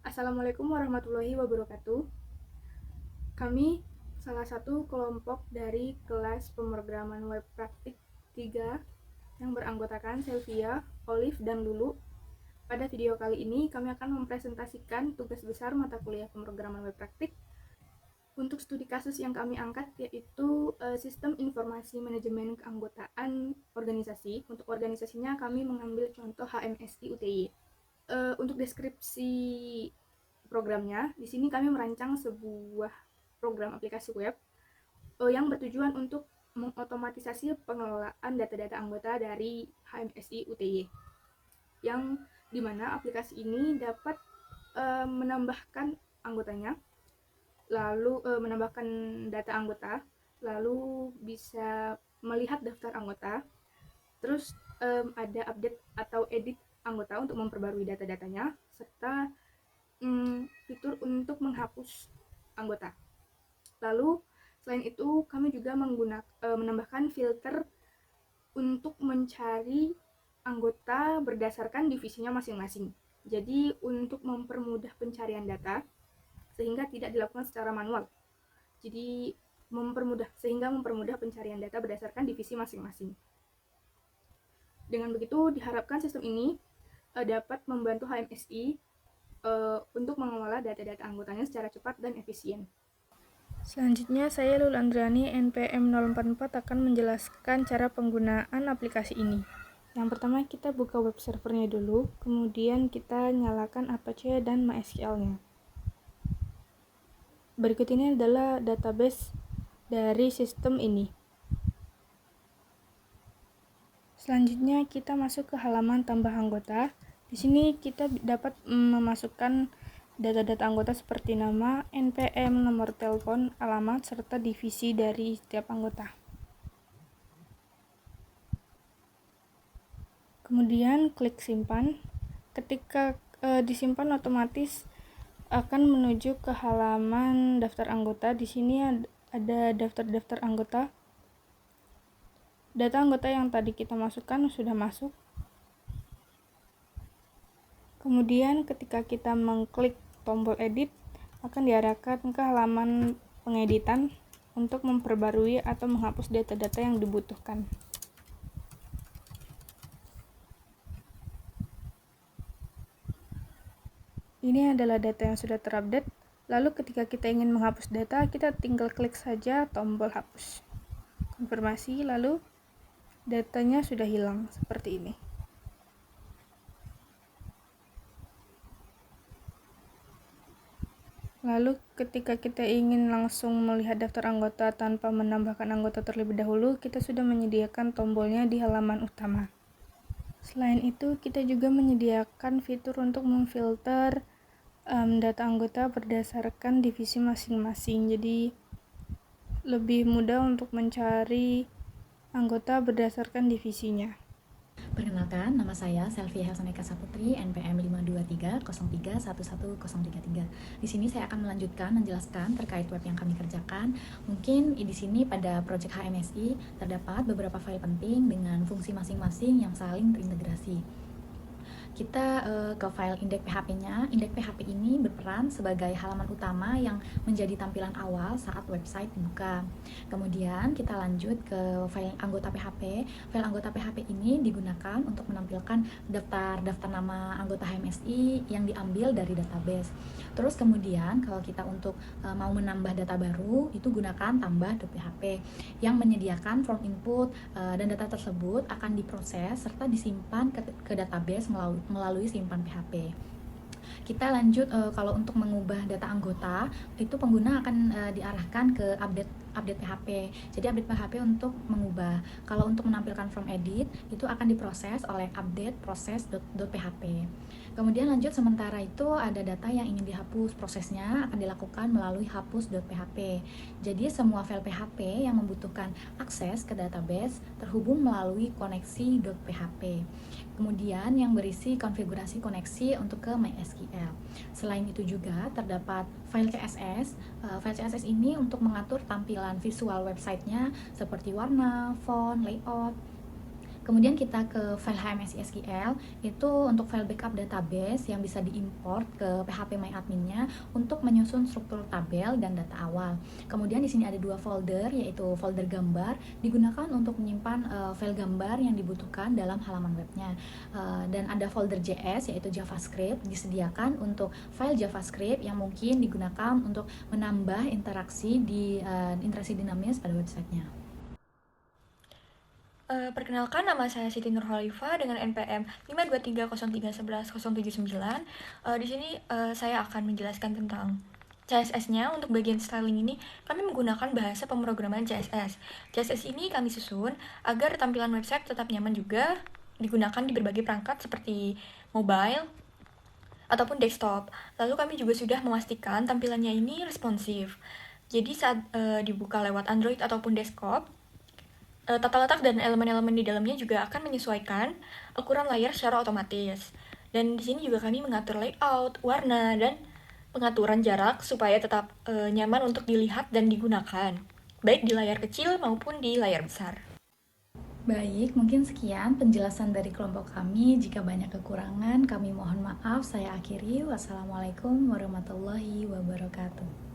Assalamualaikum warahmatullahi wabarakatuh. Kami salah satu kelompok dari kelas pemrograman web praktik 3 yang beranggotakan Selvia, Olive, dan Lulu. Pada video kali ini kami akan mempresentasikan tugas besar mata kuliah pemrograman web praktik. Untuk studi kasus yang kami angkat yaitu sistem informasi manajemen keanggotaan organisasi. Untuk organisasinya kami mengambil contoh HMSI UTY. Untuk deskripsi programnya, di sini kami merancang sebuah program aplikasi web yang bertujuan untuk mengotomatisasi pengelolaan data-data anggota dari HMSI UTY, yang dimana aplikasi ini dapat menambahkan anggotanya, lalu menambahkan data anggota, lalu bisa melihat daftar anggota, terus ada update atau edit anggota untuk memperbarui data-datanya, serta fitur untuk menghapus anggota. Lalu selain itu kami juga menambahkan filter untuk mencari anggota berdasarkan divisinya masing-masing. Jadi untuk mempermudah pencarian data sehingga tidak dilakukan secara manual. Jadi mempermudah pencarian data berdasarkan divisi masing-masing. Dengan begitu diharapkan sistem ini dapat membantu HMSI untuk mengelola data-data anggotanya secara cepat dan efisien. Selanjutnya, saya Lul Andriani, NPM 044 akan menjelaskan cara penggunaan aplikasi ini. Yang pertama, kita buka web servernya dulu, kemudian kita nyalakan Apache dan MySQL-nya. Berikut ini adalah database dari sistem ini. Selanjutnya, kita masuk ke halaman tambah anggota. Di sini kita dapat memasukkan data-data anggota seperti nama, NPM, nomor telepon, alamat, serta divisi dari setiap anggota. Kemudian klik simpan. Ketika disimpan, otomatis akan menuju ke halaman daftar anggota. Di sini ada daftar-daftar anggota. Data anggota yang tadi kita masukkan sudah masuk. Kemudian ketika kita mengklik tombol edit, akan diarahkan ke halaman pengeditan untuk memperbarui atau menghapus data-data yang dibutuhkan. Ini adalah data yang sudah terupdate. Lalu ketika kita ingin menghapus data, kita tinggal klik saja tombol hapus. Konfirmasi, lalu datanya sudah hilang seperti ini. Lalu ketika kita ingin langsung melihat daftar anggota tanpa menambahkan anggota terlebih dahulu, kita sudah menyediakan tombolnya di halaman utama. Selain itu, kita juga menyediakan fitur untuk memfilter data anggota berdasarkan divisi masing-masing. Jadi lebih mudah untuk mencari anggota berdasarkan divisinya. Perkenalkan, nama saya Selvia Helsaneka Saputri, NPM 52303111033. Di sini saya akan melanjutkan menjelaskan terkait web yang kami kerjakan. Mungkin di sini pada project HMSI terdapat beberapa file penting dengan fungsi masing-masing yang saling terintegrasi. Kita ke file index PHP-nya. Index PHP ini berperan sebagai halaman utama yang menjadi tampilan awal saat website dibuka. Kemudian kita lanjut ke file anggota PHP. File anggota PHP ini digunakan untuk menampilkan daftar nama anggota HMSI yang diambil dari database. Terus kemudian kalau kita untuk mau menambah data baru, itu gunakan tambah.php yang menyediakan form input dan data tersebut akan diproses serta disimpan ke database melalui simpan PHP. Kita lanjut kalau untuk mengubah data anggota, itu pengguna akan diarahkan ke update PHP. Jadi update PHP untuk mengubah. Kalau untuk menampilkan form edit, itu akan diproses oleh update process.php. Kemudian lanjut, sementara itu ada data yang ingin dihapus, prosesnya akan dilakukan melalui hapus.php. Jadi semua file PHP yang membutuhkan akses ke database terhubung melalui koneksi.php. Kemudian yang berisi konfigurasi koneksi untuk ke MySQL. Selain itu juga terdapat file CSS. File CSS ini untuk mengatur tampilan visual websitenya seperti warna, font, layout. Kemudian kita ke file HMSI SQL, itu untuk file backup database yang bisa diimport ke PHP MyAdmin-nya untuk menyusun struktur tabel dan data awal. Kemudian di sini ada 2 folder, yaitu folder gambar, digunakan untuk menyimpan file gambar yang dibutuhkan dalam halaman webnya. Dan ada folder JS, yaitu JavaScript, disediakan untuk file JavaScript yang mungkin digunakan untuk menambah interaksi dinamis pada websitenya. Perkenalkan, nama saya Siti Nurhalifa dengan NPM 52303110799. Di sini saya akan menjelaskan tentang CSS-nya. Untuk bagian styling ini, kami menggunakan bahasa pemrograman CSS. CSS ini kami susun agar tampilan website tetap nyaman juga digunakan di berbagai perangkat seperti mobile ataupun desktop. Lalu kami juga sudah memastikan tampilannya ini responsif. Jadi saat dibuka lewat Android ataupun desktop, tata letak dan elemen-elemen di dalamnya juga akan menyesuaikan ukuran layar secara otomatis. Dan di sini juga kami mengatur layout, warna, dan pengaturan jarak supaya tetap nyaman untuk dilihat dan digunakan, baik di layar kecil maupun di layar besar. Baik, mungkin sekian penjelasan dari kelompok kami. Jika banyak kekurangan, kami mohon maaf. Saya akhiri. Wassalamualaikum warahmatullahi wabarakatuh.